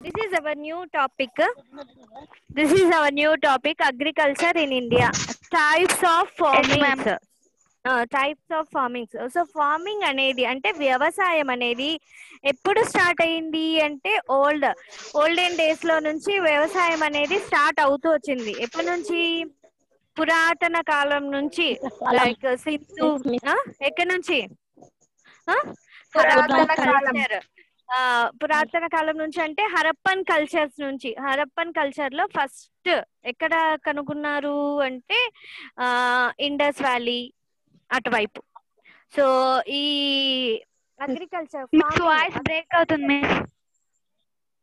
This is our new topic. This is our new topic, agriculture in India. Types of farmings. Types of farmings. So farming అనేది అంటే వ్యవసాయం అనేది ఎప్పుడు start అయింది అంటే olden days లో నుంచి వ్యవసాయం అనేది స్టార్ట్ అవుతూ వచ్చింది. ఎప్పటి నుంచి? పురాతన కాలం నుంచి, లైక్ సింధు. ఎక్కడి నుంచి? పురాతన కాలం నుంచి అంటే హరప్పన్ కల్చర్స్ నుంచి. హరప్పన్ కల్చర్ లో ఫస్ట్ ఎక్కడ కనుగొన్నారు అంటే ఇండస్ వ్యాలీ అటువైపు. సో ఈ అగ్రికల్చర్ వాయిస్ బ్రేక్ అవుతుంది.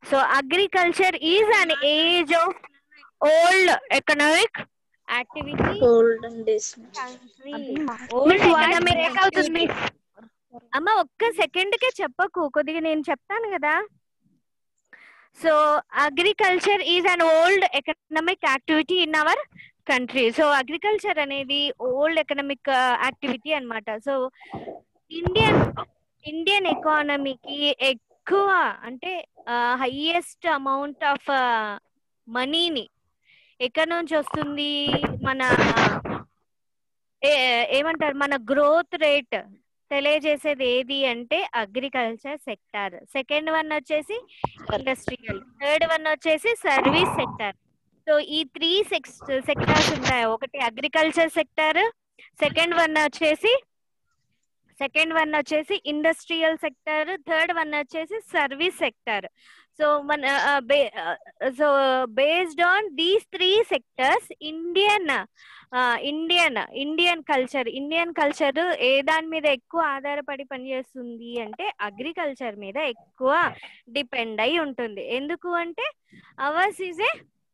So agriculture is an age of old economic activity. అమ్మ ఒక్క సెకండ్ కే చెప్పకు, కొద్దిగా నేను చెప్తాను కదా. So agriculture is an old economic activity in our country. So agriculture అనేది ఓల్డ్ ఎకనామిక్ యాక్టివిటీ అన్నమాట. సో ఇండియన్ ఎకానమీకి ఎక్కువ అంటే హైయెస్ట్ అమౌంట్ ఆఫ్ మనీని ఎక్కడి నుంచి వస్తుంది? ఏమంటారు, మన గ్రోత్ రేట్ తెలియజేసేది ఏది అంటే అగ్రికల్చర్ సెక్టార్. సెకండ్ వన్ వచ్చేసి ఇండస్ట్రియల్, థర్డ్ వన్ వచ్చేసి సర్వీస్ సెక్టార్. సో ఈ 3 సెక్టార్స్ ఉంటాయి. ఒకటి అగ్రికల్చర్ సెక్టార్, సెకండ్ వన్ వచ్చేసి ఇండస్ట్రియల్ సెక్టార్, థర్డ్ వన్ వచ్చేసి service sector. So based on these 3 sectors Indian culture ఏ దాని మీద ఎక్కువ ఆధారపడి పనిచేస్తుంది అంటే అగ్రికల్చర్ మీద ఎక్కువ డిపెండ్ అయి ఉంటుంది. ఎందుకు అంటే అవర్స్ ఈజ్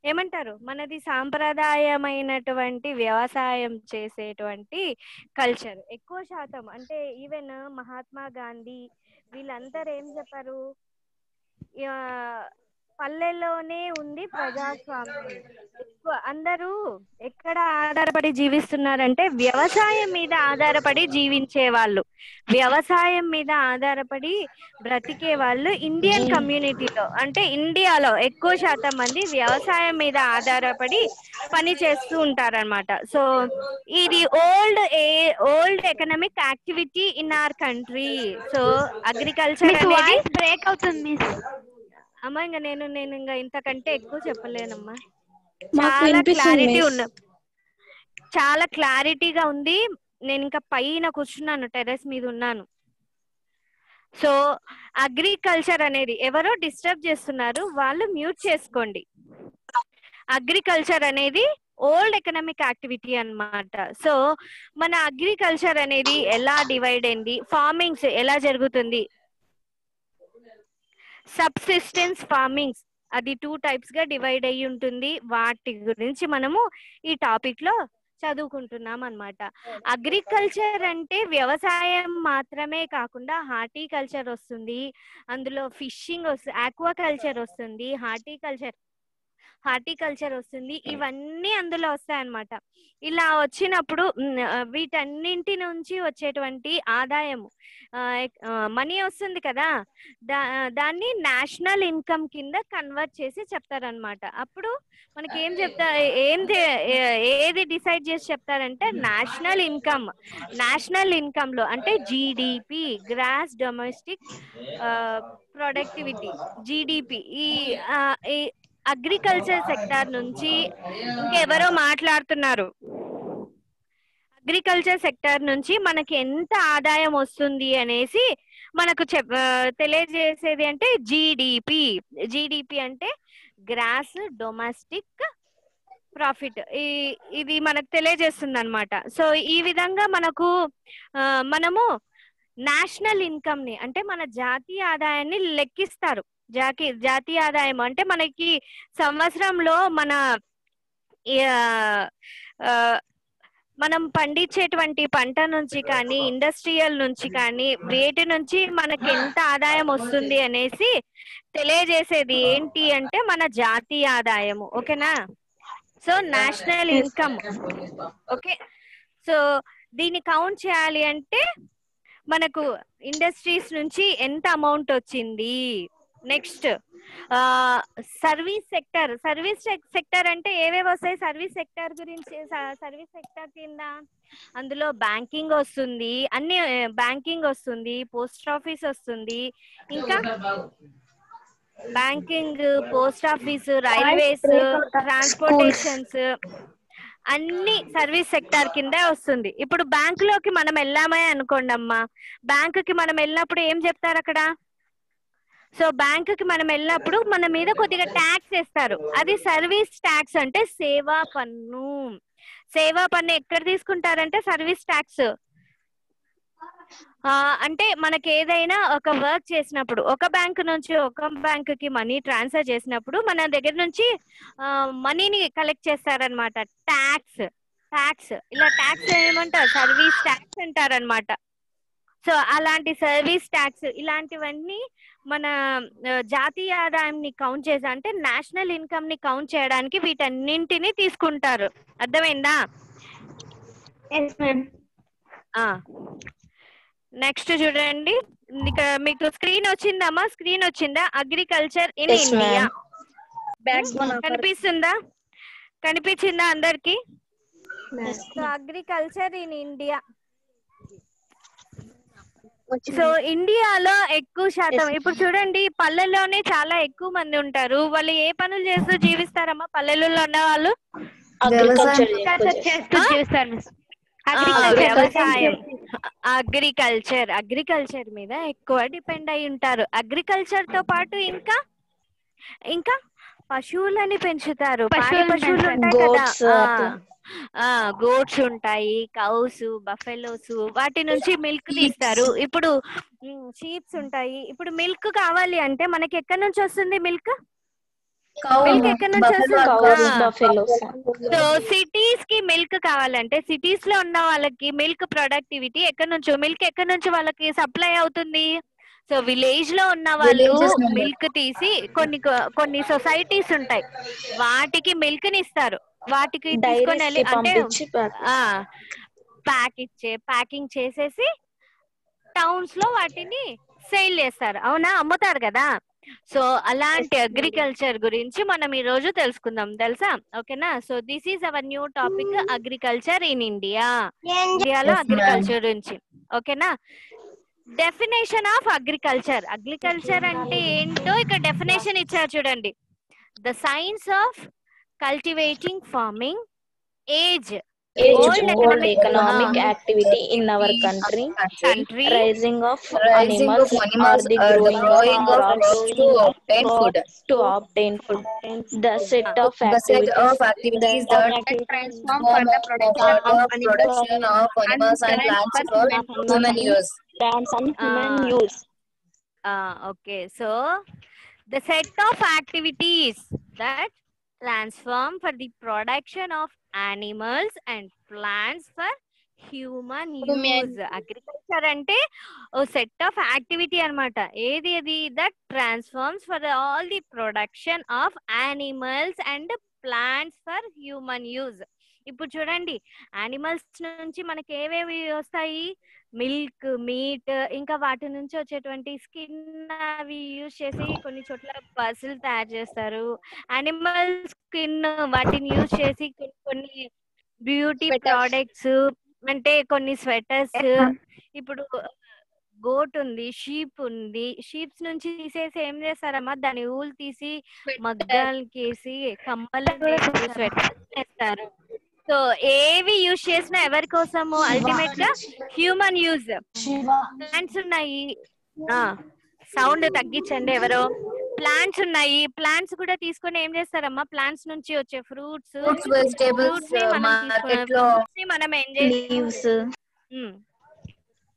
ఏమంటారు, మనది సాంప్రదాయమైనటువంటి వ్యవసాయం చేసేటువంటి కల్చర్. ఎక్కువ శాతం అంటే ఈవెన్ మహాత్మా గాంధీ వీళ్ళందరూ ఏం చెప్పారు, పల్లెల్లోనే ఉంది ప్రజాస్వామ్యం. అందరూ ఎక్కడ ఆధారపడి జీవిస్తున్నారంటే వ్యవసాయం మీద ఆధారపడి జీవించే వాళ్ళు, వ్యవసాయం మీద ఆధారపడి బ్రతికే వాళ్ళు ఇండియన్ కమ్యూనిటీలో అంటే ఇండియాలో ఎక్కువ శాతం మంది వ్యవసాయం మీద ఆధారపడి పని చేస్తూ ఉంటారన్నమాట. సో ఇది old economic activity in our country. So agriculture అనేది బ్రేక్ అవుతుంది అమ్మా. ఇంకా నేను ఇంకా ఇంతకంటే ఎక్కువ చెప్పలేనమ్మా. చాలా క్లారిటీగా ఉంది. నేను ఇంకా పైన కూర్చున్నాను, టెర్రస్ మీద ఉన్నాను. సో అగ్రికల్చర్ అనేది ఎవరో డిస్టర్బ్ చేస్తున్నారు, వాళ్ళు మ్యూట్ చేసుకోండి. అగ్రికల్చర్ అనేది ఓల్డ్ ఎకనామిక్ యాక్టివిటీ అన్నమాట. సో మన అగ్రికల్చర్ అనేది ఎలా డివైడ్ అయింది, ఫార్మింగ్స్ ఎలా జరుగుతుంది, సబ్సిస్టెన్స్ ఫార్మింగ్స్ అది 2 టైప్స్ గా డివైడ్ అయ్యి ఉంటుంది. వాటి గురించి మనము ఈ టాపిక్ లో చదువుకుంటున్నాం అన్నమాట. అగ్రికల్చర్ అంటే వ్యవసాయం మాత్రమే కాకుండా హార్టికల్చర్ వస్తుంది, అందులో ఫిషింగ్ వస్తుంది, ఆక్వాకల్చర్ వస్తుంది, హార్టికల్చర్ వస్తుంది. ఇవన్నీ అందులో వస్తాయన్నమాట. ఇలా వచ్చినప్పుడు వీటన్నింటి నుంచి వచ్చేటువంటి ఆదాయము మనీ వస్తుంది కదా, దాన్ని నేషనల్ ఇన్కమ్ కింద కన్వర్ట్ చేసి చెప్తారనమాట. అప్పుడు మనకి ఏది డిసైడ్ చేసి చెప్తారంటే నేషనల్ ఇన్కమ్ లో అంటే GDP, gross domestic productivity, GDP. ఈ అగ్రికల్చర్ సెక్టార్ నుంచి ఇంకెవరో మాట్లాడుతున్నారు. అగ్రికల్చర్ సెక్టార్ నుంచి మనకి ఎంత ఆదాయం వస్తుంది అనేసి మనకు తెలియజేసేది అంటే జీడిపి అంటే గ్రాస్ డొమెస్టిక్ ప్రాఫిట్. ఇది మనకు తెలియజేస్తుంది అనమాట. సో ఈ విధంగా మనము నేషనల్ ఇన్కమ్ ని అంటే మన జాతీయ ఆదాయాన్ని లెక్కిస్తారు. జాతీయ ఆదాయం అంటే మనకి సంవత్సరంలో మనం పండించేటువంటి పంట నుంచి కానీ ఇండస్ట్రియల్ నుంచి కానీ వేటి నుంచి మనకి ఎంత ఆదాయం వస్తుంది అనేసి తెలియజేసేది ఏంటి అంటే మన జాతీయ ఆదాయము. ఓకేనా? So national income. Okay, so దీన్ని కౌంట్ చేయాలి అంటే మనకు ఇండస్ట్రీస్ నుంచి ఎంత అమౌంట్ వచ్చింది, next service sector. Service sector అంటే ఏవేవి వస్తాయి సర్వీస్ సెక్టర్ గురించి? సర్వీస్ సెక్టర్ కింద అందులో బ్యాంకింగ్ వస్తుంది, అన్ని బ్యాంకింగ్ వస్తుంది, పోస్ట్ ఆఫీస్ వస్తుంది, ఇంకా banking, post office, railways, transportations అన్ని సర్వీస్ సెక్టార్ కింద వస్తుంది. ఇప్పుడు బ్యాంకులోకి మనం వెళ్ళామే అనుకోండి అమ్మా, బ్యాంకుకి మనం వెళ్ళినప్పుడు ఏం చెప్తారు అక్కడ? సో బ్యాంకుకి మనం వెళ్ళినప్పుడు మన మీద కొద్దిగా ట్యాక్స్ వేస్తారు, అది సర్వీస్ ట్యాక్స్ అంటే సేవా పన్ను. సేవా పన్ను ఎక్కడ తీసుకుంటారంటే సర్వీస్ ట్యాక్స్. అంటే మనకి ఏదైనా ఒక వర్క్ చేసినప్పుడు ఒక బ్యాంక్ నుంచి ఒక బ్యాంక్ కి మనీ ట్రాన్స్ఫర్ చేసినప్పుడు మన దగ్గర నుంచి మనీని కలెక్ట్ చేస్తారనమాట. ట్యాక్స్ ట్యాక్స్ ఇలా ట్యాక్స్ ఏమంటారు? సర్వీస్ ట్యాక్స్ అంటారనమాట. సో అలాంటి సర్వీస్ ట్యాక్స్ ఇలాంటివన్నీ మన జాతీయ ఆదాయాన్ని కౌంట్ చేసి అంటే నేషనల్ ఇన్కమ్ ని కౌంట్ చేయడానికి వీటన్నింటినీ తీసుకుంటారు. అర్థమైందా? నెక్స్ట్ చూడండి, ఇక మీకు స్క్రీన్ వచ్చిందమ్మా, స్క్రీన్ వచ్చిందా? అగ్రికల్చర్ ఇన్ ఇండియా కనిపిస్తుందా? కనిపించిందా అందరికి? So agriculture in India. So ఇండియాలో ఎక్కువ శాతం ఇప్పుడు చూడండి పల్లెల్లోనే చాలా ఎక్కువ మంది ఉంటారు. వాళ్ళు ఏ పనులు చేస్తూ జీవిస్తారమ్మా పల్లెలలో ఉన్న వాళ్ళు? వ్యవసాయం, అగ్రికల్చర్ మీద ఎక్కువ డిపెండ్ అయి ఉంటారు. అగ్రికల్చర్ తో పాటు ఇంకా ఇంకా పశువులని పెంచుతారు. పాడి పశువులు ఉంటాయి కదా, గోట్స్ ఉంటాయి, కౌస్, బఫెలోస్, వాటి నుంచి మిల్క్ తీస్తారు. ఇప్పుడు షీప్స్ ఉంటాయి. ఇప్పుడు మిల్క్ కావాలి అంటే మనకి ఎక్కడి నుంచి వస్తుంది మిల్క్? మిల్క్ ఎక్కడి నుంచి వస్తుంది? సో సిటీస్ కి మిల్క్ కావాలంటే సిటీస్ లో ఉన్న వాళ్ళకి మిల్క్ ప్రొడక్టివిటీ ఎక్కడి నుంచి, మిల్క్ ఎక్కడి నుంచి వాళ్ళకి సప్లై అవుతుంది? సో విలేజ్ లో ఉన్న వాళ్ళు మిల్క్ తీసి కొన్ని సొసైటీస్ ఉంటాయి, వాటికి మిల్క్ ని ఇస్తారు. వాటికి తీసుకొని వెళ్ళి అంటే ప్యాకింగ్ చేసేసి టౌన్స్ లో వాటిని సేల్ చేస్తారు. అవునా, అమ్ముతారు కదా. సో అలాంటి అగ్రికల్చర్ గురించి మనం ఈ రోజు తెలుసుకుందాం, తెలుసా? ఓకేనా? So this is our new topic, agriculture in India. ఇండియాలో అగ్రికల్చర్ గురించి. ఓకేనా? Definition of agriculture. అగ్రికల్చర్ అంటే ఏంటో ఇక్కడ డెఫినేషన్ ఇచ్చారు చూడండి. The science of cultivating, farming, age old economic activity in our country, raising of animals or the growing of crops to obtain food. The set of activities that transform the production of animals and plants for human use. Okay, so the set of activities that transform for the production of animals and plants for human use. Agriculture అంటే ఓ set of activity అన్నమాట. ఏది అది? That transforms for all the production of animals and plants for human use. ఇప్పుడు చూడండి, animals నుంచి మనకి ఏవేవి వస్తాయి? మిల్క్, మీట్, ఇంకా వాటి నుంచి వచ్చేటువంటి స్కిన్ అవి యూజ్ చేసి కొన్ని చోట్ల పర్సులు తయారు చేస్తారు. యానిమల్ స్కిన్ వాటిని యూజ్ చేసి కొన్ని బ్యూటీ ప్రోడక్ట్స్ అంటే కొన్ని స్వెటర్స్. ఇప్పుడు గోట్ ఉంది, షీప్ ఉంది, షీప్స్ నుంచి తీసేసి ఏం చేస్తారమ్మా, దాని ఊలు తీసి మగ్గాలకి వేసి కమ్మలు వేస్తారు, స్వెటర్స్ వేస్తారు. సో ఏవి యూజ్ చేసినా ఎవరి కోసము? అల్టిమేట్ గా హ్యూమన్ యూజ్. ప్లాంట్స్ ఉన్నాయి, సౌండ్ తగ్గించండి ఎవరో. ప్లాంట్స్ ఉన్నాయి, ప్లాంట్స్ కూడా తీసుకొని ఏం చేస్తారమ్మా, ప్లాంట్స్ నుంచి వచ్చే ఫ్రూట్స్, వెజిటేబుల్స్ మనం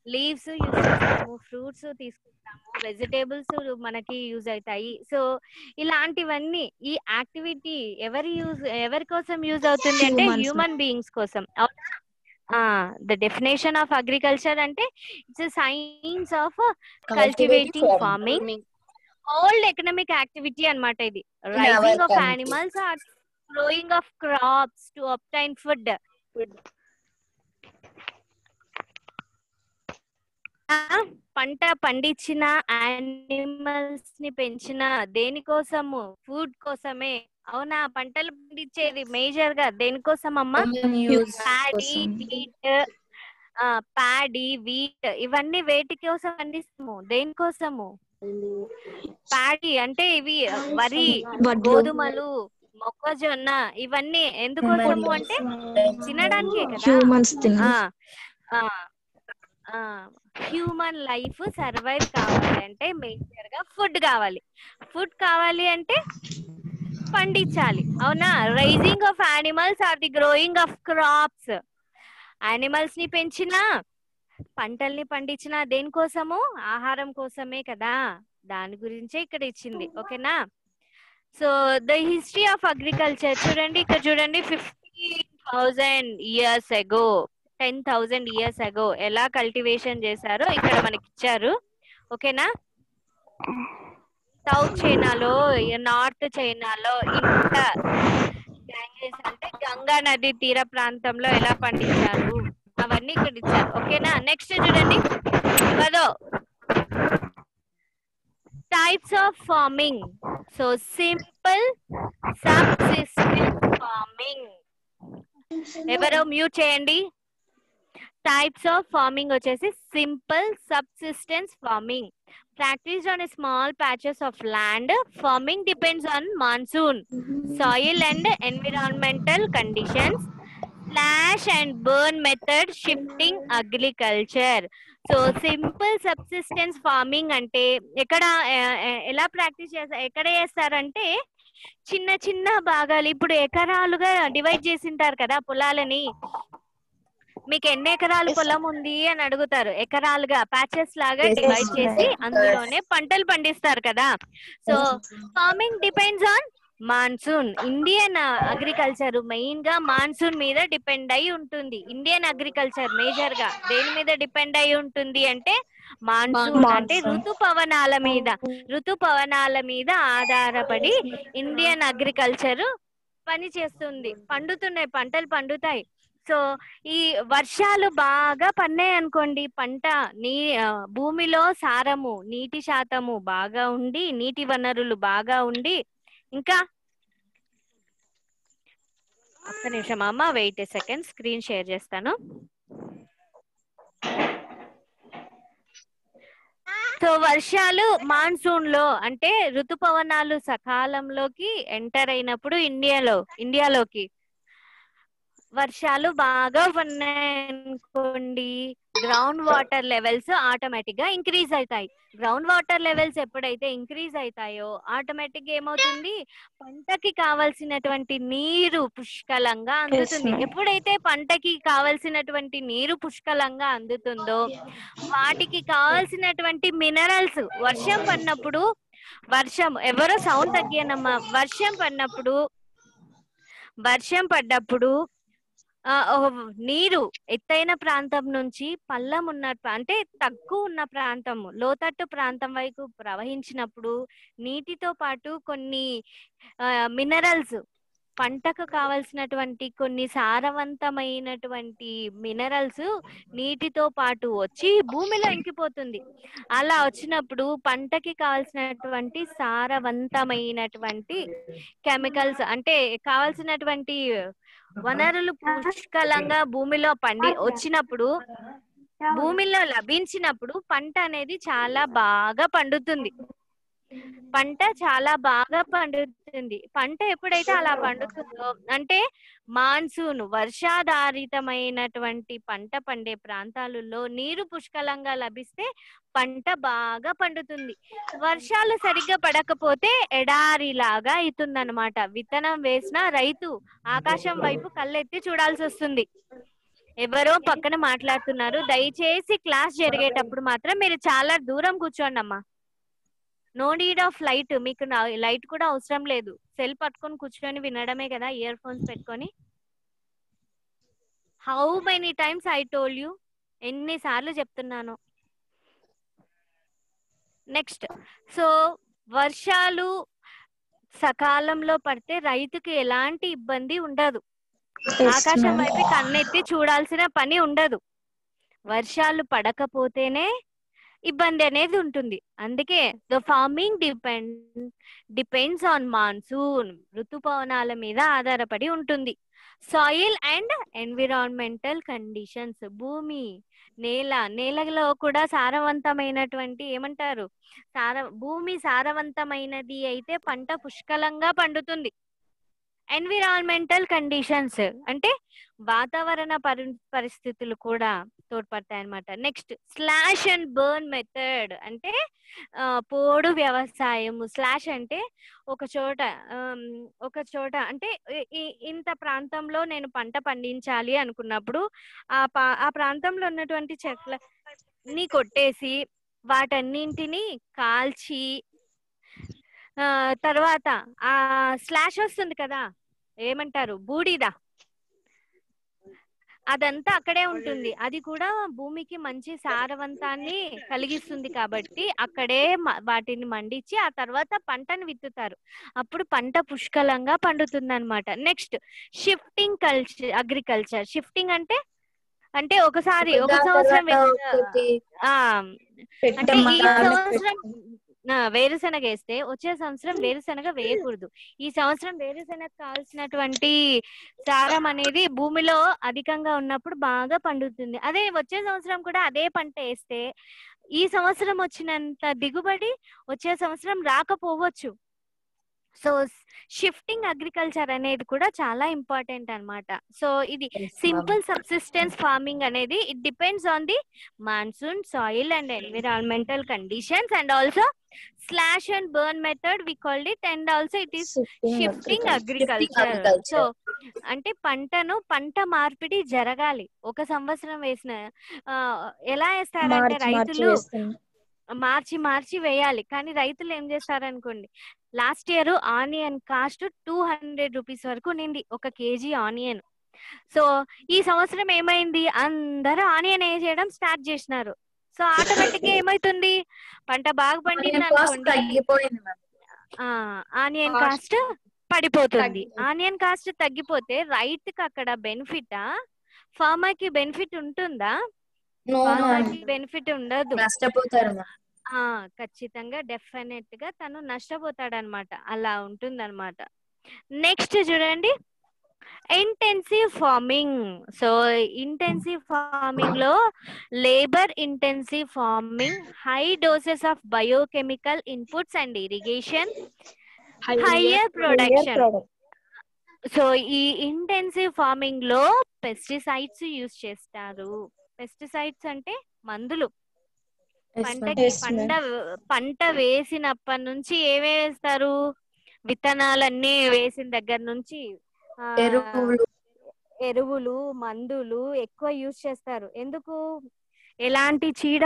లీవ్స్ యూజ్ చేస్తాము, ఫ్రూట్స్ తీసుకుంటాము, వెజిటేబుల్స్ మనకి యూజ్ అవుతాయి. సో ఇలాంటివన్నీ ఈ యాక్టివిటీ ఎవరి కోసం యూజ్ అవుతుంది అంటే హ్యూమన్ బీయింగ్స్ కోసం. ద డెఫినేషన్ ఆఫ్ అగ్రికల్చర్ అంటే it's science of cultivating, farming, old economic activity అన్నమాట ఇది. Raising of animals or growing of crops to obtain food. పంట పండించిన యానిమల్స్ ని పెంచిన దేనికోసము? ఫుడ్ కోసమే. అవునా? పంటలు పండించేది మేజర్ గా దేనికోసం అమ్మా? ప్యాడీ వీట్ ఇవన్నీ వేటి కోసం పండిస్తాము? దేనికోసము? ప్యాడీ అంటే ఇవి వరి, గోధుమలు, మొక్కజొన్న ఇవన్నీ ఎందుకోసము అంటే తినడానికే కదా. హ్యూమన్ లైఫ్ సర్వైవ్ కావాలంటే మేజర్ గా ఫుడ్ కావాలి. ఫుడ్ కావాలి అంటే పండించాలి. అవునా? Raising of animals or the growing of crops. Animals ని పెంచినా పంటల్ని పండించినా దేనికోసము? ఆహారం కోసమే కదా. దాని గురించే ఇక్కడ ఇచ్చింది. ఓకేనా? So the history of agriculture చూడండి, ఇక్కడ చూడండి. 15,000 years ago, 10,000 years ago ఎలా కల్టివేషన్ చేశారో ఇక్కడ మనకి ఇచ్చారు. ఓకేనా? సౌత్ చైనాలో, నార్త్ చైనాలో ఇంకా గ్యాంగెస్ అంటే గంగా నది తీర ప్రాంతంలో ఎలా పండించారు అవన్నీ ఇక్కడ ఇచ్చారు. ఓకేనా? నెక్స్ట్ చూడండి, types of farming. So simple, subsistence farming. ఎవరో మ్యూట్ చేయండి. టైప్స్ ఆఫ్ ఫార్మింగ్ వచ్చేసి simple, subsistence farming. Practiced on a small patches of land. Farming depends on monsoon, soil and environmental conditions. Slash and burn method shifting agriculture. So simple subsistence farming అంటే ఎక్కడ ఎలా practice చేస్తారు, ఎక్కడ చేస్తారంటే చిన్న చిన్న భాగాలు, ఇప్పుడు ఎకరాలుగా డివైడ్ చేసింటారు కదా పొలాలని. మీకు ఎన్ని ఎకరాలు పొలం ఉంది అని అడుగుతారు. ఎకరాలుగా ప్యాచెస్ లాగా డివైడ్ చేసి అందులోనే పంటలు పండిస్తారు కదా. So farming depends on monsoon. Indian agriculture main గా మాన్సూన్ మీద డిపెండ్ అయి ఉంటుంది. ఇండియన్ అగ్రికల్చర్ మేజర్ గా దేని మీద డిపెండ్ అయి ఉంటుంది అంటే మాన్సూన్, అంటే ఋతుపవనాల మీద ఆధారపడి ఇండియన్ అగ్రికల్చర్ పని చేస్తుంది. పండుతున్నాయి, పంటలు పండుతాయి. సో ఈ వర్షాలు బాగా పన్నాయి అనుకోండి, పంట భూమిలో సారము, నీటి శాతము బాగా ఉండి, నీటి వనరులు బాగా ఉండి, ఇంకా ఒక్క నిమిషం అమ్మ, వెయిట్ సెకండ్, స్క్రీన్ షేర్ చేస్తాను. సో వర్షాలు మాన్సూన్ లో అంటే ఋతుపవనాలు సకాలంలోకి ఎంటర్ అయినప్పుడు ఇండియాలోకి వర్షాలు బాగా ఉన్నాయనుకోండి, గ్రౌండ్ వాటర్ లెవెల్స్ ఆటోమేటిక్ గా ఇంక్రీజ్ అవుతాయి. గ్రౌండ్ వాటర్ లెవెల్స్ ఎప్పుడైతే ఇంక్రీజ్ అవుతాయో ఆటోమేటిక్ గా ఏమవుతుంది, పంటకి కావాల్సినటువంటి నీరు పుష్కలంగా అందుతుంది. ఎప్పుడైతే పంటకి కావాల్సినటువంటి నీరు పుష్కలంగా అందుతుందో వాటికి కావాల్సినటువంటి మినరల్స్, ఎవరో సౌండ్ తగ్గానమ్మా, వర్షం పడ్డప్పుడు నీరు ఎత్తైన ప్రాంతం నుంచి పల్లం అంటే తక్కువ ఉన్న ప్రాంతం, లోతట్టు ప్రాంతం వైపు ప్రవహించినప్పుడు నీటితో పాటు కొన్ని మినరల్స్, పంటకు కావలసినటువంటి కొన్ని సారవంతమైనటువంటి మినరల్స్ నీటితో పాటు వచ్చి భూమిలో ఇంకిపోతుంది. అలా వచ్చినప్పుడు పంటకి కావాల్సినటువంటి సారవంతమైనటువంటి కెమికల్స్, అంటే కావాల్సినటువంటి వనరులు పుష్కలంగా భూమిలో భూమిలో లభించినప్పుడు పంట అనేది చాలా బాగా పండుతుంది. పంట ఎప్పుడైతే అలా పండుతుందో అంటే మాన్సూన్, వర్షాధారితమైనటువంటి పంట పండే ప్రాంతాలలో నీరు పుష్కలంగా లభిస్తే పంట బాగా పండుతుంది. వర్షాలు సరిగ్గా పడకపోతే ఎడారిలాగా అవుతుందన్నమాట. విత్తనం వేసిన రైతు ఆకాశం వైపు కళ్ళెత్తి చూడాల్సి వస్తుంది. ఎవరో పక్కన మాట్లాడుతున్నారు, దయచేసి క్లాస్ జరిగేటప్పుడు మాత్రం మీరు చాలా దూరం కూర్చోండి అమ్మా. నో నీడ్ ఆఫ్ లైట్, మీకు లైట్ కూడా అవసరం లేదు. సెల్ పట్టుకొని కూర్చొని వినడమే కదా, ఇయర్ ఫోన్స్ పెట్టుకొని. How many times I told you, ఎన్నిసార్లు చెప్తున్నాను. నెక్స్ట్, సో వర్షాలు సకాలంలో పడితే రైతుకి ఎలాంటి ఇబ్బంది ఉండదు. ఆకాశం వైపు కన్నెత్తి చూడాల్సిన పని ఉండదు. వర్షాలు పడకపోతేనే ఇబ్బంది అనేది ఉంటుంది. అందుకే the farming depends on monsoon, ఋతుపవనాల మీద ఆధారపడి ఉంటుంది. సాయిల్ అండ్ ఎన్విరాన్మెంటల్ కండిషన్స్, భూమి నేలలో కూడా సారవంతమైనటువంటి ఏమంటారు భూమి సారవంతమైనది అయితే పంట పుష్కలంగా పండుతుంది. ఎన్విరాన్మెంటల్ కండిషన్స్ అంటే వాతావరణ పరిస్థితులు కూడా తోడ్పడతాయి అన్నమాట. Next slash and burn method అంటే పోడు వ్యవసాయం. స్లాష్ అంటే ఒక చోట అంటే ఇంత ప్రాంతంలో నేను పంట పండించాలి అనుకున్నప్పుడు ఆ ప్రాంతంలో ఉన్నటువంటి చెట్లని కొట్టేసి వాటన్నింటినీ కాల్చి తర్వాత ఆ స్లాష్ వస్తుంది కదా, ఏమంటారు, బూడిద, అదంతా అక్కడే ఉంటుంది. అది కూడా భూమికి మంచి సారవంతాన్ని కలిగిస్తుంది కాబట్టి అక్కడే వాటిని మండించి ఆ తర్వాత పంటను విత్తుతారు. అప్పుడు పంట పుష్కలంగా పండుతుంది అనమాట. Next shifting agriculture. షిఫ్టింగ్ అంటే ఒక సంవత్సరం అంటే ఈ సంవత్సరం వేరుశనగ వేస్తే వచ్చే సంవత్సరం వేరుశనగ వేయకూడదు. ఈ సంవత్సరం వేరుశనగ కావాల్సినటువంటి సారం అనేది భూమిలో అధికంగా ఉన్నప్పుడు బాగా పండుతుంది. అదే వచ్చే సంవత్సరం కూడా అదే పంట వేస్తే ఈ సంవత్సరం వచ్చినంత దిగుబడి వచ్చే సంవత్సరం రాకపోవచ్చు. సో షిఫ్టింగ్ అగ్రికల్చర్ అనేది కూడా చాలా ఇంపార్టెంట్ అన్నమాట. సో ఇది సింపుల్ సబ్సిస్టెన్స్ ఫార్మింగ్ అనేది it depends on the monsoon, soil and environmental conditions and also slash and burn method we called it and also it is shifting agriculture. So అంటే పంట మార్పిడి జరగాలి. ఒక సంవత్సరం వేసిన ఎలా వేస్తారంటే రైతులు మార్చి వేయాలి. కానీ రైతులు ఏం చేస్తారనుకోండి, last year onion cost 200 rupees వరకు నింది ఒక కేజీ ఆనియన్. సో ఈ సంవత్సరం ఏమైంది, అందరూ ఆనియన్ వేసేయడం స్టార్ట్ చేసినారు. సో ఆటోమేటిక్ గా ఏమైతుంది, పంట బాగా పండింది అనుకోండి, ఆనియన్ కాస్ట్ పడిపోతుంది. ఆనియన్ కాస్ట్ తగ్గిపోతే రైతుకి అక్కడ బెనిఫిటా, ఫార్మర్ కి బెనిఫిట్ ఉంటుందా? ఫార్మర్ కి బెనిఫిట్ ఉండదు, నష్టపోతారు. ఖచ్చితంగా డెఫినెట్ గా తను నష్టపోతాడనమాట. అలా ఉంటుందన్నమాట. నెక్స్ట్ చూడండి, intensive farming. So intensive farming లో labour intensive farming, high doses of biochemical inputs and irrigation, higher production. So ఈ ఇంటెన్సివ్ ఫార్మింగ్ లో పెస్టిసైడ్స్ యూజ్ చేస్తారు. పెస్టిసైడ్స్ అంటే మందులు. పంట వేసినప్పటి నుంచి వేస్తారు, విత్తనాలన్నీ వేసిన దగ్గర నుంచి ఎరువులు, మందులు ఎక్కువ యూజ్ చేస్తారు. ఎందుకు? ఎలాంటి చీడ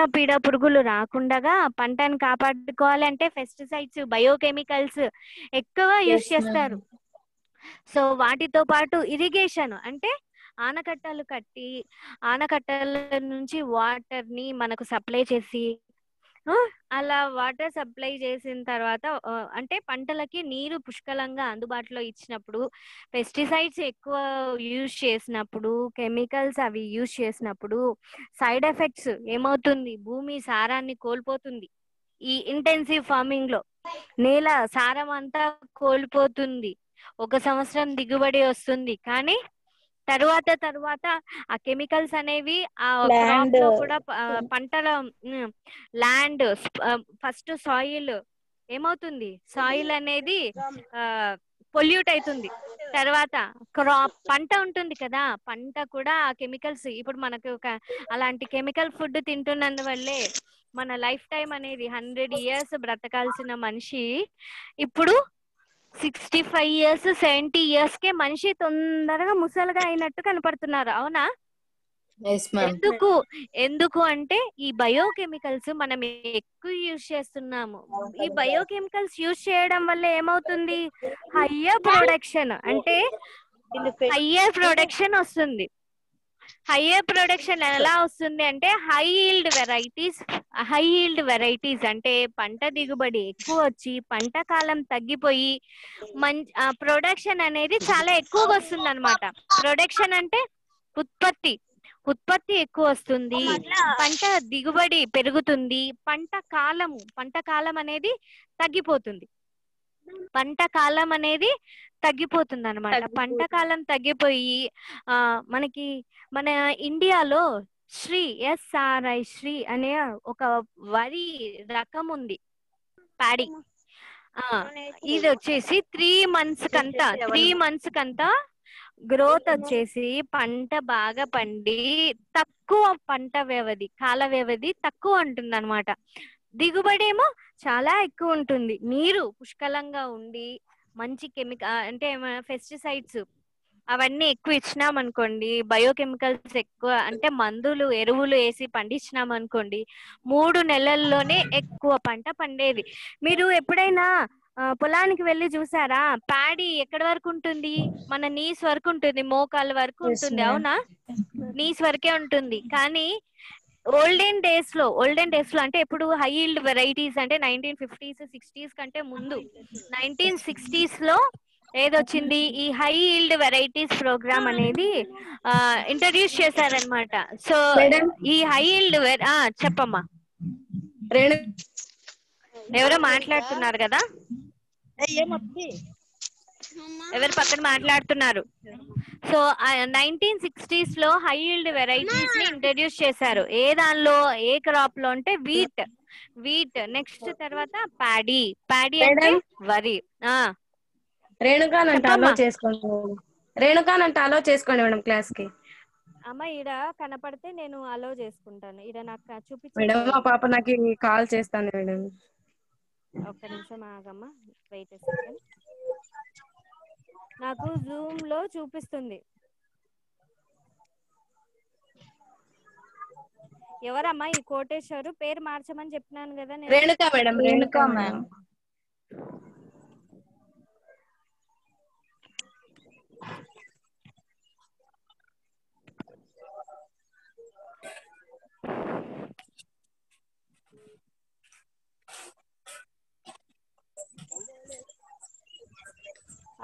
పురుగులు రాకుండా పంటను కాపాడుకోవాలంటే పెస్టిసైడ్స్, బయోకెమికల్స్ ఎక్కువ యూజ్ చేస్తారు. సో వాటితో పాటు ఇరిగేషన్ అంటే ఆనకట్టలు కట్టి ఆనకట్టల నుంచి వాటర్ ని మనకు సప్లై చేసి అలా వాటర్ సప్లై చేసిన తర్వాత అంటే పంటలకి నీరు పుష్కలంగా అందుబాటులో ఇచ్చినప్పుడు, పెస్టిసైడ్స్ ఎక్కువ యూజ్ చేసినప్పుడు, కెమికల్స్ అవి యూజ్ చేసినప్పుడు సైడ్ ఎఫెక్ట్స్ ఏమవుతుంది, భూమి సారాన్ని కోల్పోతుంది. ఈ ఇంటెన్సివ్ ఫార్మింగ్ లో నేల సారం అంతా కోల్పోతుంది. ఒక సంవత్సరం దిగుబడి వస్తుంది, కానీ తరువాత ఆ కెమికల్స్ అనేవి ఆ క్రాప్ లో కూడా పంటల ల్యాండ్ ఫస్ట్ సాయిల్ ఏమవుతుంది, సాయిల్ అనేది పొల్యూట్ అవుతుంది. తర్వాత పంట ఉంటుంది కదా, పంట కూడా ఆ కెమికల్స్, ఇప్పుడు మనకు అలాంటి కెమికల్ ఫుడ్ తింటున్నందువల్లే మన లైఫ్ టైం అనేది 100 years బ్రతకాల్సిన మనిషి ఇప్పుడు 65 years 70 years కే మనిషి తొందరగా ముసలిగా అయినట్టు కనపడుతున్నారు. అవునా? ఎందుకు అంటే ఈ బయోకెమికల్స్ మనం ఎక్కువ యూజ్ చేస్తున్నాము. ఈ బయోకెమికల్స్ యూజ్ చేయడం వల్ల ఏమవుతుంది, హయ్యర్ ప్రొడక్షన్ అంటే హయ్యర్ ప్రొడక్షన్ వస్తుంది. హయ్యర్ ప్రొడక్షన్ ఎలా వస్తుంది అంటే హై ఈల్డ్ వెరైటీస్ అంటే పంట దిగుబడి ఎక్కువ వచ్చి పంట కాలం తగ్గిపోయి ప్రొడక్షన్ అనేది చాలా ఎక్కువగా వస్తుంది అనమాట. ప్రొడక్షన్ అంటే ఉత్పత్తి ఎక్కువ వస్తుంది, పంట దిగుబడి పెరుగుతుంది, పంట కాలం అనేది తగ్గిపోతుంది. పంట కాలం అనేది తగ్గిపోతుంది అనమాట. పంట కాలం తగ్గిపోయి మనకి మన ఇండియాలో SRI అనే ఒక వరి రకం ఉంది, ప్యాడీ. ఇది వచ్చేసి 3 months కంతా గ్రోత్ వచ్చేసి పంట బాగా పండి తక్కువ కాల వ్యవధి తక్కువ ఉంటుంది అనమాట. దిగుబడి ఏమో చాలా ఎక్కువ ఉంటుంది. నీరు పుష్కలంగా ఉండి మంచి అంటే పెస్టిసైడ్స్ అవన్నీ ఎక్కువ ఇచ్చినాం అనుకోండి, బయోకెమికల్స్ ఎక్కువ అంటే మందులు ఎరువులు వేసి పండించినాం అనుకోండి, 3 నెలల్లోనే ఎక్కువ పంట పండేది. మీరు ఎప్పుడైనా పొలానికి వెళ్ళి చూసారా? ప్యాడీ ఎక్కడి వరకు ఉంటుంది? మన నీస్ వరకు ఉంటుంది, మోకాల వరకు ఉంటుంది, అవునా? నీస్ వరకే ఉంటుంది. కానీ ఓల్డెన్ డేస్ లో అంటే ఎప్పుడు హై ఈల్డ్ వెరైటీస్ అంటే 1950s 60s కంటే ముందు 1960s లో ఏదొచ్చింది, ఈ హై ఈల్డ్ వెరైటీస్ ప్రోగ్రామ్ అనేది ఇంట్రడ్యూస్ చేశారనమాట. సో ఈ హై ఈల్డ్ చెప్పమ్మా, ఎవరో మాట్లాడుతున్నారు కదా, ఎవరు పక్కన మాట్లాడుతున్నారు. సో 1960s లో హై ఈల్డ్ వెరైటీస్ ని ఇంట్రడ్యూస్ చేశారు. ఏ క్రాప్ లో అంటే వీట్ నెక్స్ట్ తర్వాత ప్యాడీ అంటే వరి. రేణుకానంటే అలో చేసుకోండి మేడం క్లాస్ కి. అమ్మ ఈడ కనపడితే నేను అలో చేసుకుంటాను. ఈడ నాకు మేడం మా పాప నాకు కాల్ చేస్తాను మేడం. ఒక్క నిమిషం ఆగమ్మా, వెయిట్ ఎ సెకండ్. నాకు జూమ్ లో చూపిస్తుంది. ఎవరమ్మా ఈ కోటేశ్వరు? పేరు మార్చమని చెప్పినాను కదా నేను. రేణుకా మేడం. రేణుకా మేడం.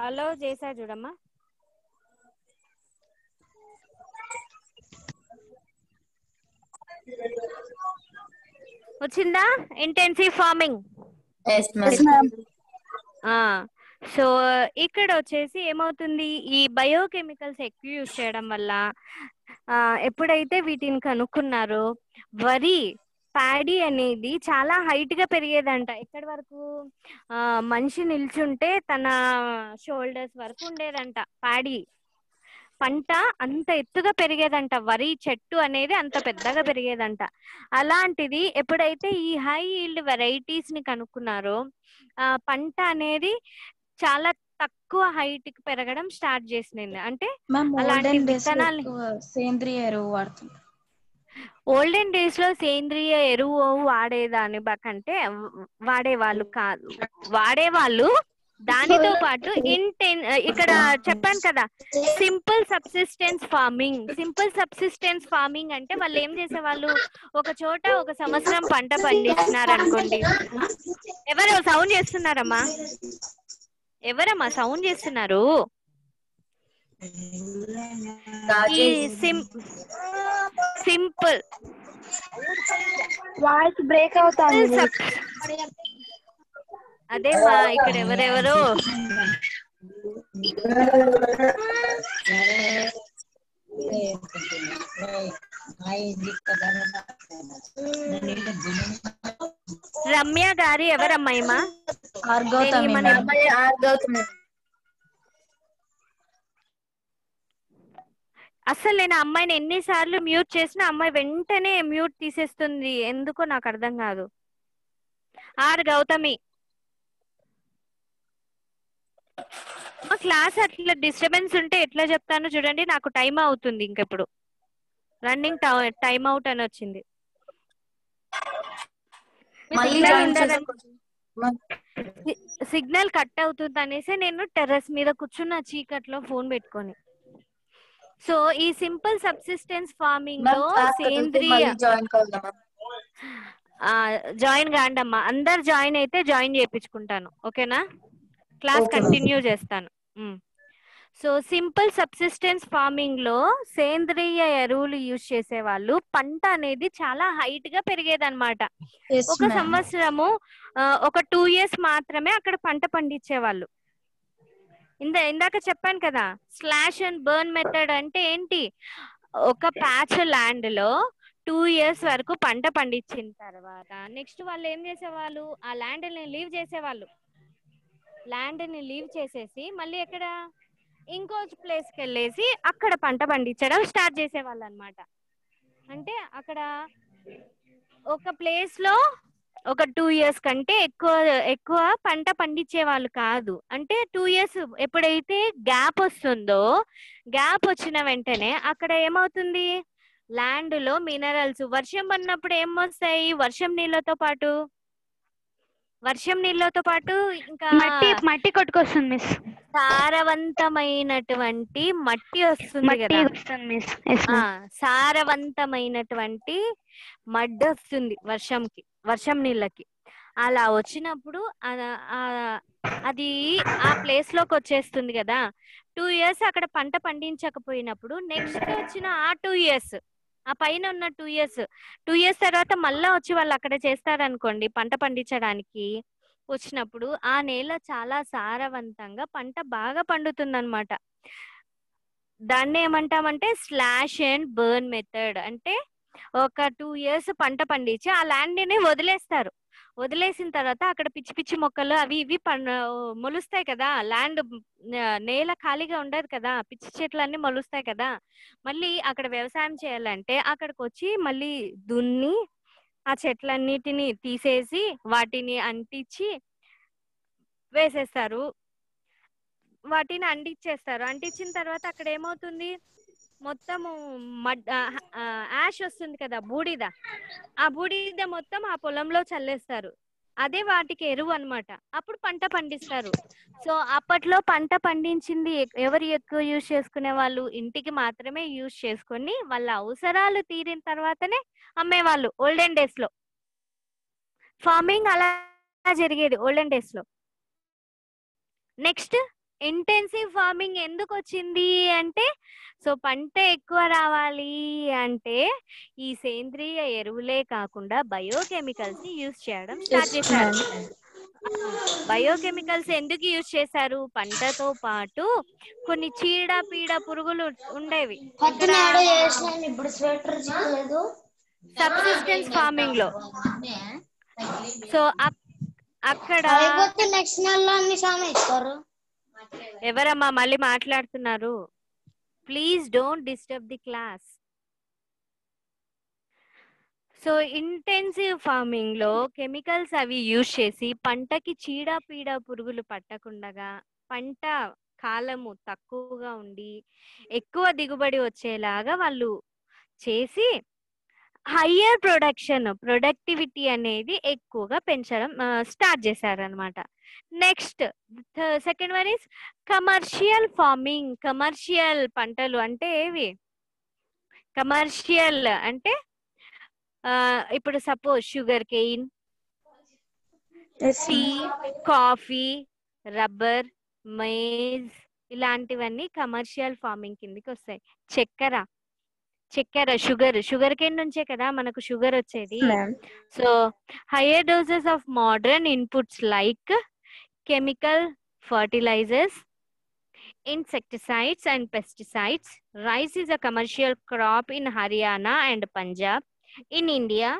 అలో చేసా చూడమ్మా. వచ్చిందా? Intensive farming. సో ఇక్కడ వచ్చేసి ఏమవుతుంది, ఈ బయోకెమికల్స్ ఎక్కువ యూజ్ చేయడం వల్ల ఎప్పుడైతే వీటిని కనుక్కున్నారో ప్యాడీ అనేది చాలా హైట్ గా పెరిగేదంట. ఎక్కడి వరకు? మనిషి నిల్చుంటే తన షోల్డర్స్ వరకు ఉండేదంట ప్యాడీ. పంట అంత ఎత్తుగా పెరిగేదంట, వరి చెట్టు అనేది అంత పెద్దగా పెరిగేదంట. అలాంటిది ఎప్పుడైతే ఈ హై ఈల్డ్ వెరైటీస్ ని కనుక్కున్నారో పంట అనేది చాలా తక్కువ హైట్ కి పెరగడం స్టార్ట్ చేసింది. అంటే అలాంటి విత్తనాలు సేంద్రియ ఎరువు వాడుతుంది. ఓల్డెన్ డేస్ లో సేంద్రియ ఎరువు వాడేదాన్ని కంటే వాడేవాళ్ళు కాదు, వాడేవాళ్ళు. దానితో పాటు ఇక్కడ చెప్పాను కదా, సింపుల్ సబ్సిస్టెన్స్ ఫార్మింగ్ అంటే వాళ్ళు ఏం చేసేవాళ్ళు, ఒక చోట ఒక సంవత్సరం పంట పండించినారు అనుకోండి. ఎవరు సౌండ్ చేస్తున్నారమ్మా? ఎవరమ్మా సౌండ్ చేస్తున్నారు? ఈ సింపుల్ వాయిస్ బ్రేక్ అవుతుంది. అదే మా ఇక్కడ ఎవరెవరో రమ్య గారి ఎవరమ్మాయిమా? అసలు నేను అమ్మాయిని ఎన్నిసార్లు మ్యూట్ చేసినా అమ్మాయి వెంటనే మ్యూట్ తీసేస్తుంది, ఎందుకో నాకు అర్థం కాదు. గౌతమి, క్లాస్ అట్లా డిస్టర్బెన్స్ ఉంటే ఎట్లా చెప్తాను చూడండి. నాకు టైం అవుతుంది, ఇంకెప్పుడు రన్నింగ్ టైం అవుట్ అని వచ్చింది. సిగ్నల్ కట్ అవుతుంది అనేసి నేను టెర్రస్ మీద కూర్చున్న చీకట్లో ఫోన్ పెట్టుకొని. సో ఈ సింపుల్ సబ్సిస్టెన్స్ ఫార్మింగ్ లో సేంద్రియ జాయిన్ కాండమ్మా, అందరు జాయిన్ అయితే జాయిన్ చేయించుకుంటాను, ఓకేనా? క్లాస్ కంటిన్యూ చేస్తాను. సో సింపుల్ సబ్సిస్టెన్స్ ఫార్మింగ్ లో సేంద్రియ ఎరువులు యూజ్ చేసే వాళ్ళు పంట అనేది చాలా హైట్ గా పెరిగేదన్నమాట. ఒక సంవత్సరము ఒక 2 years మాత్రమే అక్కడ పంట పండించేవాళ్ళు. ఇందాక చెప్పాను కదా, స్లాష్ అండ్ బర్న్ మెథడ్ అంటే ఏంటి? ఒక ప్యాచ్ ల్యాండ్ లో 2 years వరకు పంట పండించిన తర్వాత నెక్స్ట్ వాళ్ళు ఏం చేసేవాళ్ళు, ఆ ల్యాండ్ ని లీవ్ చేసేవాళ్ళు. ల్యాండ్ ని లీవ్ చేసేసి మళ్ళీ ఎక్కడ ఇంకో ప్లేస్ కి వెళ్ళేసి అక్కడ పంట పండించడం స్టార్ట్ చేసేవాళ్ళు అనమాట. అంటే అక్కడ ఒక ప్లేస్ లో ఒక 2 years కంటే ఎక్కువ పంట పండించే వాళ్ళు కాదు. అంటే 2 years ఎప్పుడైతే గ్యాప్ వస్తుందో, గ్యాప్ వచ్చిన వెంటనే అక్కడ ఏమవుతుంది, ల్యాండ్ లో మినరల్స్ వర్షం పడినప్పుడు ఏమొస్తాయి, వర్షం నీళ్ళతో పాటు ఇంకా మట్టి కొట్టుకొస్తుంది మిస్. సారవంతమైనటువంటి మట్టి వస్తుంది కదా, సారవంతమైనటువంటి మడ్డి వస్తుంది వర్షం నీళ్ళకి. అలా వచ్చినప్పుడు అది ఆ ప్లేస్ లోకి వచ్చేస్తుంది కదా. 2 years అక్కడ పంట పండించకపోయినప్పుడు నెక్స్ట్ వచ్చిన ఆ 2 years, ఆ పైన ఉన్న 2 years తర్వాత మళ్ళా వచ్చి వాళ్ళు అక్కడ చేస్తారనుకోండి పంట పండించడానికి వచ్చినప్పుడు, ఆ నేల చాలా సారవంతంగా పంట బాగా పండుతుందన్నమాట. దాన్ని ఏమంటామంటే స్లాష్ అండ్ బర్న్ మెథడ్. అంటే ఒక 2 years పంట పండించి ఆ ల్యాండ్ ని వదిలేసిన తర్వాత అక్కడ పిచ్చి పిచ్చి మొక్కలు అవి ఇవి మొలుస్తాయి కదా, నేల ఖాళీగా ఉండదు కదా, పిచ్చి చెట్లన్నీ మొలుస్తాయి కదా. మళ్ళీ అక్కడ వ్యవసాయం చేయాలంటే అక్కడికి వచ్చి మళ్ళీ దున్ని ఆ చెట్లన్నిటిని తీసేసి వాటిని అంటించి వేసేస్తారు, వాటిని అంటించేస్తారు. అంటించిన తర్వాత అక్కడ ఏమవుతుంది, మొత్తము యాష్ వస్తుంది కదా, బూడిద. ఆ బూడిద మొత్తం ఆ పొలంలో చల్లేస్తారు. అదే వాటికి ఎరువు అన్నమాట. అప్పుడు పంట పండిస్తారు. సో అప్పట్లో పంట పండించింది ఎవరు ఎక్కువ యూజ్ చేసుకునే వాళ్ళు, ఇంటికి మాత్రమే యూజ్ చేసుకొని వాళ్ళ అవసరాలు తీరిన తర్వాతనే అమ్మేవాళ్ళు. ఓల్డెన్ డేస్ లో ఫార్మింగ్ అలా జరిగేది ఓల్డెన్ డేస్ లో. నెక్స్ట్ ఇంటెన్సివ్ ఫార్మింగ్ ఎందుకు వచ్చింది అంటే, సో పంట ఎక్కువ రావాలి అంటే ఈ సేంద్రియ ఎరువులే కాకుండా బయోకెమికల్స్ ని యూజ్ చేయడం స్టార్ట్ చేశారు. బయోకెమికల్స్ ఎందుకు యూజ్ చేశారు, పంటతో పాటు కొన్ని పీడ పురుగులు ఉండేవి సబ్సిస్టెన్స్ ఫార్మింగ్ లో. సో అక్కడ ఎవరమ్మా మళ్ళీ మాట్లాడుతున్నారు? Please don't disturb the class. So intensive farming లో కెమికల్స్ అవి యూజ్ చేసి పంటకి పీడ పురుగులు పట్టకుండా, పంట కాలము తక్కువగా ఉండి ఎక్కువ దిగుబడి వచ్చేలాగా వాళ్ళు చేసి హయ్యర్ ప్రొడక్టివిటీ అనేది ఎక్కువగా పెంచడం స్టార్ట్ చేశారనమాట. Next second one is commercial farming. Commercial పంటలు అంటే ఏవి? కమర్షియల్ అంటే ఇప్పుడు suppose sugarcane, tea, coffee, rubber, maize ఇలాంటివన్నీ కమర్షియల్ ఫార్మింగ్ కిందకి వస్తాయి. చక్కెర షుగర్ కేన్ నుంచే కదా మనకు షుగర్ వచ్చేది. So higher doses of modern inputs like chemical fertilisers, insecticides and pesticides. Rice is a commercial crop in Haryana and Punjab. In India,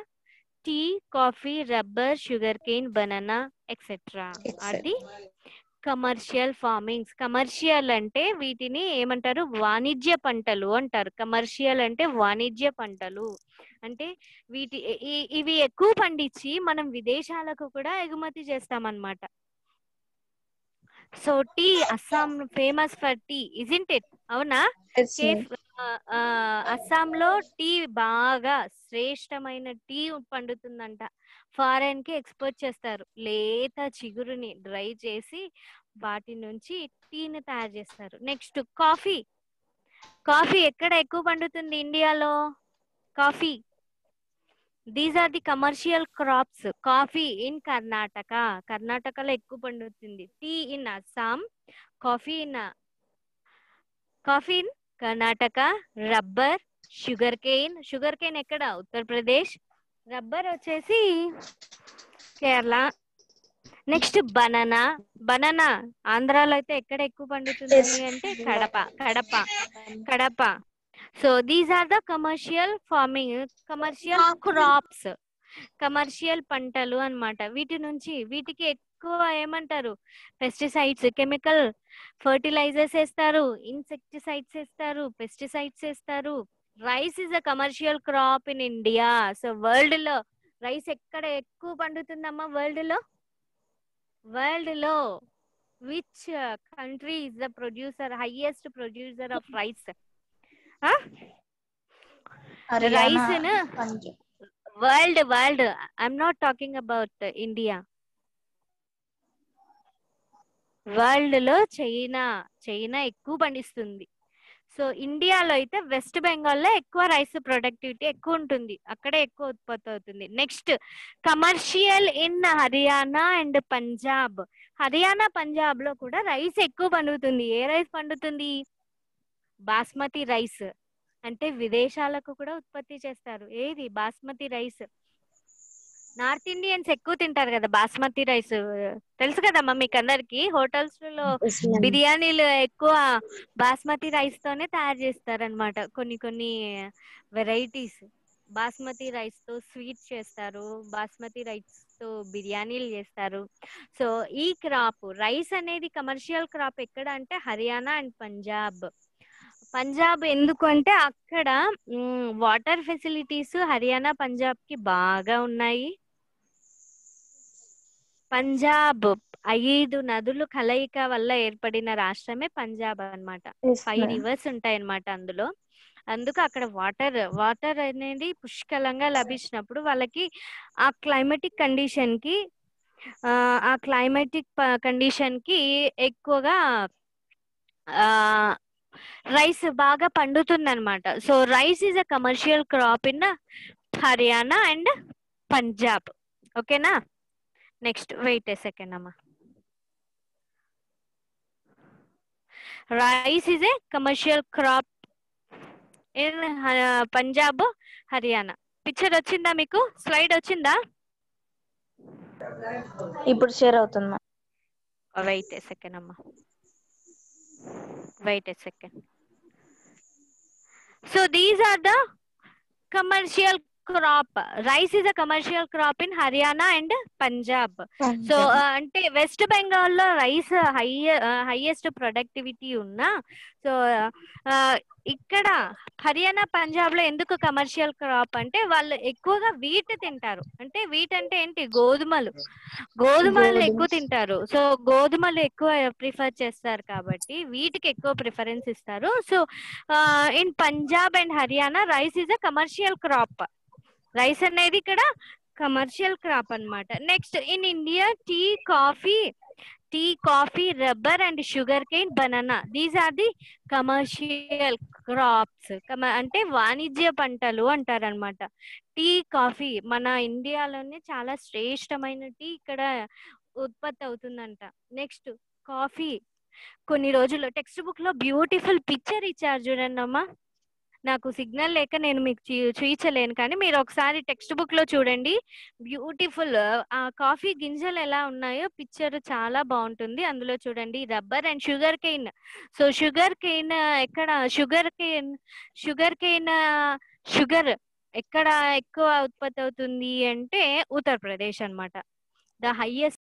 tea, coffee, rubber, sugarcane, banana, etc. are the commercial farmings. Commercial అంటే వీటిని ఏమంటారు, వాణిజ్య పంటలు అంటారు. Commercial అంటే వాణిజ్య పంటలు అంటే ఇవి ఎక్కువ పండించి మనం విదేశాలకు కూడా ఎగుమతి చేస్తామన్నమాట. So tea, Assam famous for tea, isn't it? అవునా? అస్సాంలో టీ బాగా శ్రేష్టమైన టీ పండుతుందంట. ఫారెన్ కి ఎక్స్పోర్ట్ చేస్తారు. లేత చిగురుని డ్రై చేసి వాటి నుంచి టీని తయారు చేస్తారు. నెక్స్ట్ కాఫీ ఎక్కడ ఎక్కువ పండుతుంది ఇండియాలో? Coffee. These are the commercial crops. Coffee in కర్ణాటకలో ఎక్కువ పండుతుంది. Tea in Assam, coffee in coffee in Karnataka, rubber, sugarcane ఎక్కడ? ఉత్తరప్రదేశ్. రబ్బర్ వచ్చేసి కేరళ. నెక్స్ట్ బనానా ఆంధ్రాలో అయితే ఎక్కడ ఎక్కువ పండుతుంది అంటే Kadapa. So these are the commercial crops, commercial పంటలు అన్నమాట. వీటికి ఎక్కువ ఏమంటారు? పెస్టిసైడ్స్, కెమికల్ ఫర్టిలైజర్స్ వేస్తారు, ఇన్సెక్టిసైడ్స్ వేస్తారు, పెస్టిసైడ్స్ వేస్తారు. Rice is a commercial crop in India. So world లో రైస్ ఎక్కడ ఎక్కువ పండుతుందమ్మా? వరల్డ్ లో which country is the highest producer of rice? Rice world I'm not talking about India. World లో China ఎక్కువ పండిస్తుంది. సో ఇండియాలో అయితే వెస్ట్ బెంగాల్లో ఎక్కువ రైస్ ప్రొడక్టివిటీ ఎక్కువ ఉంటుంది, అక్కడే ఎక్కువ ఉత్పత్తి అవుతుంది. Next commercial in Haryana and Punjab. Haryana, Punjab లో కూడా రైస్ ఎక్కువ పండుతుంది. ఏ రైస్ పండుతుంది? బాస్మతి రైస్. అంటే విదేశాలకు కూడా ఉత్పత్తి చేస్తారు. ఏది? బాస్మతి రైస్. నార్త్ ఇండియన్స్ ఎక్కువ తింటారు కదా బాస్మతి రైస్, తెలుసు కదమ్మా మీకు అందరికి. హోటల్స్ లో బిర్యానీలు ఎక్కువ బాస్మతి రైస్ తోనే తయారు చేస్తారనమాట. కొన్ని వెరైటీస్ బాస్మతి రైస్ తో స్వీట్ చేస్తారు, బాస్మతి రైస్ తో బిర్యానీలు చేస్తారు. సో ఈ క్రాప్ రైస్ అనేది కమర్షియల్ క్రాప్ ఎక్కడ అంటే హర్యానా అండ్ పంజాబ్ ఎందుకు అంటే అక్కడ వాటర్ ఫెసిలిటీస్ హర్యానా, పంజాబ్ కి బాగా ఉన్నాయి. పంజాబ్ 5 నదులు కలయిక వల్ల ఏర్పడిన రాష్ట్రమే పంజాబ్ అన్నమాట. 5 రివర్స్ ఉంటాయి అన్నమాట అందులో. అందుకు అక్కడ వాటర్ అనేది పుష్కలంగా లభించినప్పుడు వాళ్ళకి ఆ క్లైమేటిక్ కండిషన్ కి ఎక్కువగా రైస్ బాగా పండుతుంది అనమాట. So rice is a commercial crop in Haryana and Punjab. ఓకేనా? నెక్స్ట్ వెయిట్ ఏ సెకండ్ అమ్మా. Rice is a commercial crop in Punjab, Haryana. Picture వచ్చిందా మీకు? స్లైడ్ వచ్చిందా? ఇప్పుడు షేర్ అవుతుంది. వెయిట్ ఏ సెకండ్ అమ్మా, wait a second. So these are the commercial crop. Rice is a commercial crop in Haryana and Punjab. So అంటే west Bengal లో rice highest productivity ఉన్నా, so ఇక్కడ హర్యానా, పంజాబ్ లో ఎందుకు కమర్షియల్ క్రాప్ అంటే వాళ్ళు ఎక్కువగా వీట్ తింటారు. అంటే వీట్ అంటే ఏంటి? గోధుమలు ఎక్కువ తింటారు. సో గోధుమలు ఎక్కువ ప్రిఫర్ చేస్తారు కాబట్టి వీటికి ఎక్కువ ప్రిఫరెన్స్ ఇస్తారు. So in Punjab and Haryana rice is a commercial crop. Rice అనేది ఇక్కడ కమర్షియల్ క్రాప్ అన్నమాట. Next in India tea, coffee, rubber and sugarcane, banana, these are the commercial crops. అంటే వాణిజ్య పంటలు అంటారనమాట. టీ, కాఫీ మన ఇండియాలోనే చాలా శ్రేష్టమైన టీ ఇక్కడ ఉత్పత్తి అవుతుందంట. Next coffee. కొన్ని రోజుల్లో టెక్స్ట్ బుక్ లో బ్యూటిఫుల్ పిక్చర్ ఇచ్చారు చూడండి అమ్మా. నాకు సిగ్నల్ లేక నేను మీకు చూపించలేను, కానీ మీరు ఒకసారి టెక్స్ట్ బుక్ లో చూడండి. బ్యూటిఫుల్ ఆ కాఫీ గింజలు ఎలా ఉన్నాయో పిక్చర్ చాలా బాగుంటుంది. అందులో చూడండి rubber and sugar cane. So sugar cane ఎక్కడ? షుగర్ ఎక్కడ ఎక్కువ ఉత్పత్తి అవుతుంది అంటే ఉత్తరప్రదేశ్ అన్నమాట. The highest